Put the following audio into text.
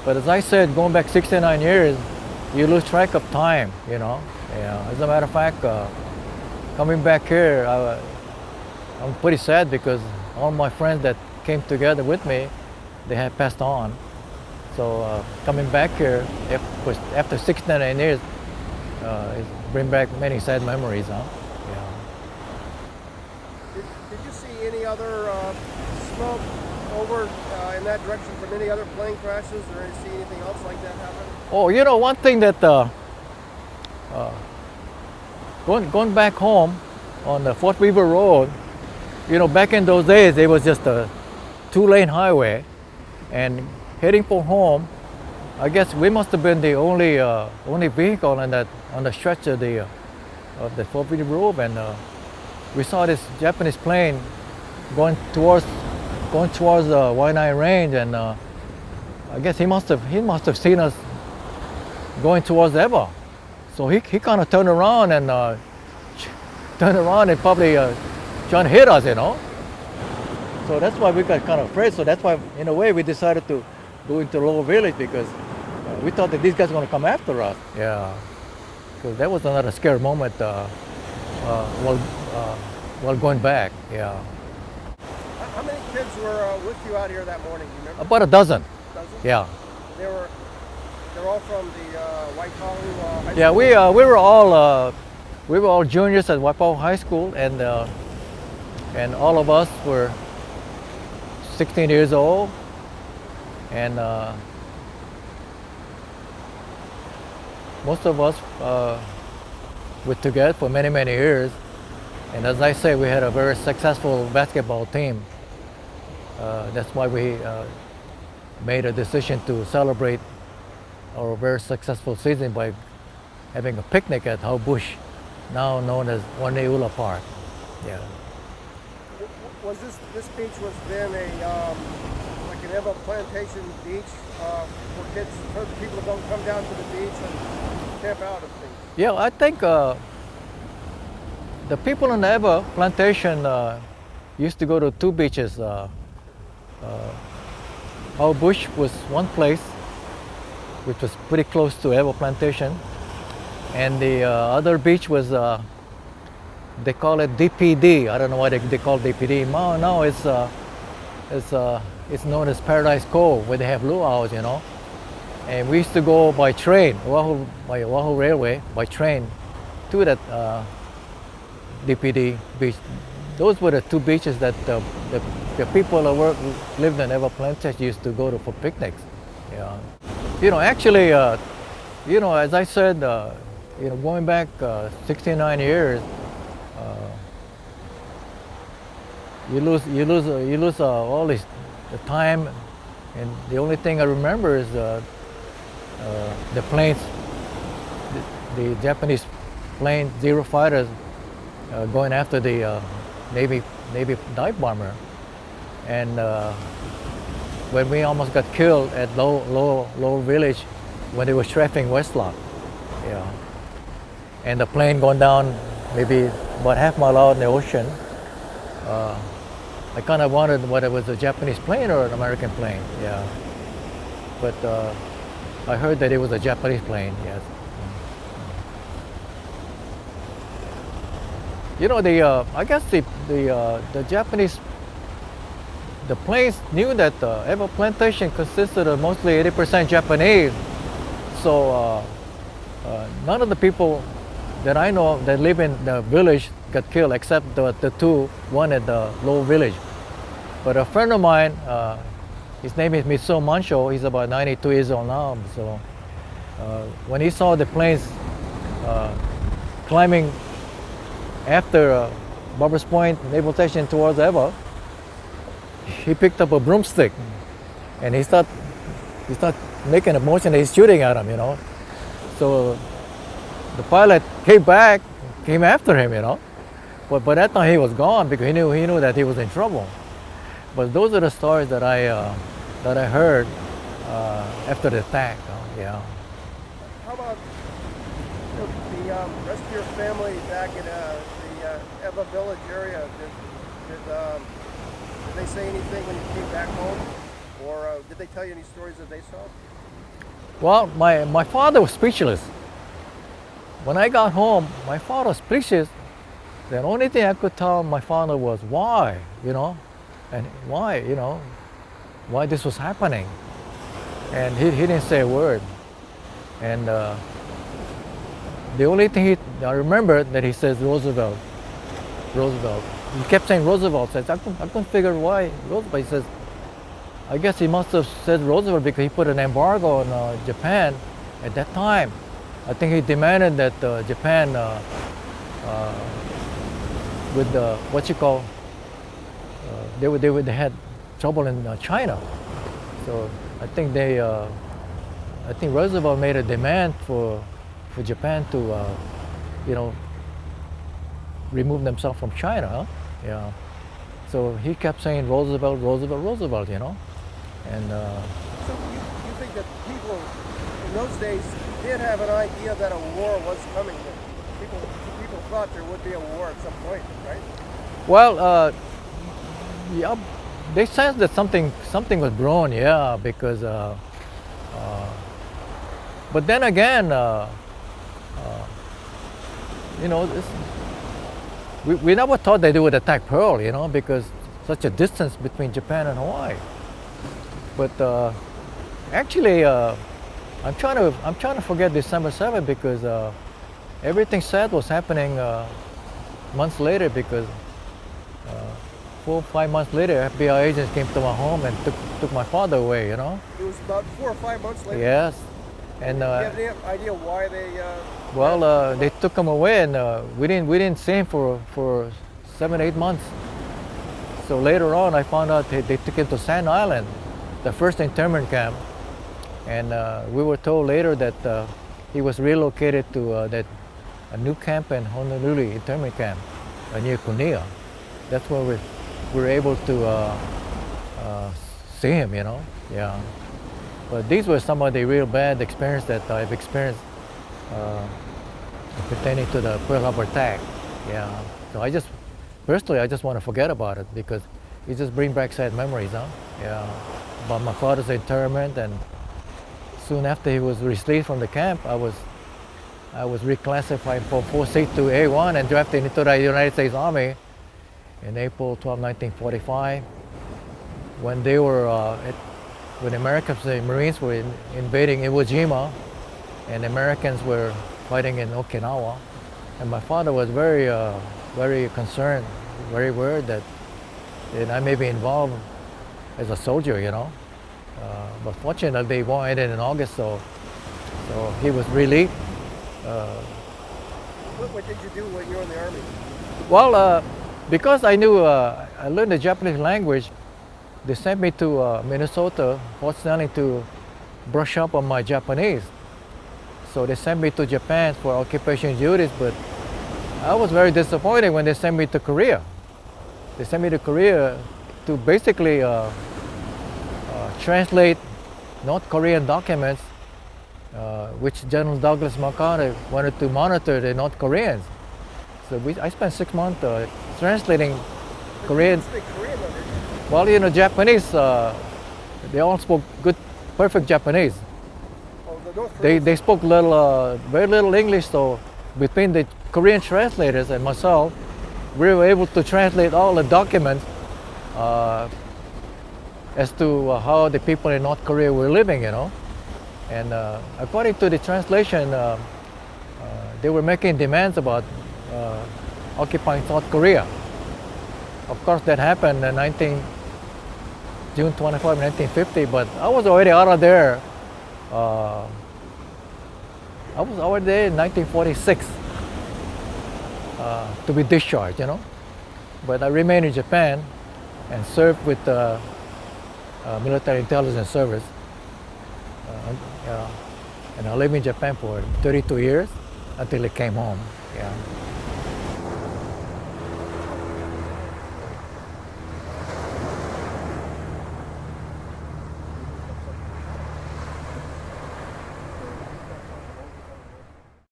But as I said, going back 69 years, you lose track of time, you know. Yeah. As a matter of fact, coming back here, I'm pretty sad because all my friends that came together with me, they have passed on. So coming back here after 69 years, it bring back many sad memories, huh? Yeah. Did you see any other smoke over in that direction from any other plane crashes, or did you see anything else like that happen? Oh, you know, one thing that going back home on the Fort Weaver Road, you know, back in those days, it was just a two-lane highway, and heading for home, I guess we must have been the only vehicle on the stretch of the Fort Weaver Road, and we saw this Japanese plane going towards the Y9 range, and I guess he must have seen us going towards Ewa. So he kind of turned around and probably trying to hit us, you know. So that's why we got kind of afraid. So that's why, in a way, we decided to go into Lower Village because we thought that these guys were going to come after us. Yeah, because that was another scary moment while going back. Yeah. How many kids were with you out here that morning? You remember? About a dozen. Dozen? Yeah. They're all from the Waikahu High School? Yeah, we were all juniors at Waikahu High School, and all of us were 16 years old, and most of us were together for many years. And as I say, we had a very successful basketball team. That's why we made a decision to celebrate our very successful season by having a picnic at Haubush, now known as Waneula Park. Yeah. Was this beach was then a like an Ewa plantation beach for kids, for the people to come down to the beach and camp out and things? Yeah, I think the people in the Ewa plantation used to go to two beaches. Haubush was one place, which was pretty close to Ewa plantation, and the other beach was they call it DPD. I don't know why they call it DPD. Now it's known as Paradise Cove, where they have luau's, you know. And we used to go by train, by Oahu Railway, by train to that DPD beach. Those were the two beaches that the people that lived in Ewa plantation used to go to for picnics. Yeah. You know, actually, you know, as I said, you know, going back 69 years, you lose all this the time, and the only thing I remember is the planes, the Japanese plane Zero fighters going after the Navy dive bomber, and when we almost got killed at Lower Village when they were strafing Westlock, yeah, and the plane going down maybe about half mile out in the ocean. I kind of wondered whether it was a Japanese plane or an American plane, yeah. But I heard that it was a Japanese plane, yes. You know, I guess the Japanese, the planes knew that Ewa plantation consisted of mostly 80% Japanese. So none of the people that I know that live in the village got killed except the two, one at the Lower Village. But a friend of mine, his name is Mitsuo Mancho, he's about 92 years old now. So when he saw the planes climbing after Barbers Point Naval Station towards Ewa, he picked up a broomstick and he started making a motion that he's shooting at him, you know. So the pilot came after him, you know. But by that time he was gone because he knew that he was in trouble. But those are the stories that I heard after the attack. Yeah. How about the rest of your family back in the Ewa Village area? Did they say anything when you came back home, or did they tell you any stories that they saw? Well, my father was speechless. When I got home, my father was speechless. The only thing I could tell my father was why, and why this was happening. And he didn't say a word. And the only thing I remember that he says Roosevelt. He kept saying Roosevelt. I couldn't figure why Roosevelt. He says, I guess he must have said Roosevelt because he put an embargo on Japan at that time. I think he demanded that Japan, with they had trouble in China. So I think Roosevelt made a demand for Japan to, remove themselves from China. Huh? Yeah. So he kept saying Roosevelt, and. So you think that people in those days did have an idea that a war was coming? People thought there would be a war at some point, right? Well, yeah, they sensed that something was brewing, yeah, because. But then again, we never thought they would attack Pearl, because such a distance between Japan and Hawaii. But actually, I'm trying to forget December 7th because everything sad was happening months later because 4 or 5 months later, FBI agents came to my home and took my father away. It was about 4 or 5 months later. Yes, and do you have any idea why they? Well, they took him away, and we didn't see him for 7, 8 months. So later on, I found out they took him to Sand Island, the first internment camp, and we were told later that he was relocated to a new camp in Honolulu internment camp near Kunia. That's where we were able to see him, Yeah. But these were some of the real bad experiences that I've experienced pertaining to the Pearl Harbor attack. Yeah. So I just want to forget about it because it just brings back sad memories, huh? Yeah. About my father's interment, and soon after he was released from the camp, I was reclassified from 4C to A1 and drafted into the United States Army in April 12, 1945, when they were when Americans, the Marines were invading Iwo Jima, and Americans were fighting in Okinawa, and my father was very concerned, very worried that I may be involved as a soldier, But fortunately, the war ended in August, so he was relieved. What did you do when you were in the Army? Well, because I knew I learned the Japanese language, they sent me to Minnesota, Fort Snelling, to brush up on my Japanese. So they sent me to Japan for occupation duties, but I was very disappointed when they sent me to Korea. They sent me to Korea to basically translate North Korean documents, which General Douglas MacArthur wanted to monitor the North Koreans. So I spent 6 months translating Korean. You speak Korean, though, didn't you? Well, Japanese, they all spoke good, perfect Japanese. Oh, the North Koreans. They spoke very little English, so between the Korean translators and myself, we were able to translate all the documents as to how the people in North Korea were living, And according to the translation, they were making demands about occupying South Korea. Of course, that happened in June 25, 1950, but I was already out of there. I was already there in 1946 to be discharged, But I remained in Japan and served with the military intelligence service. And I lived in Japan for 32 years until I came home. Yeah.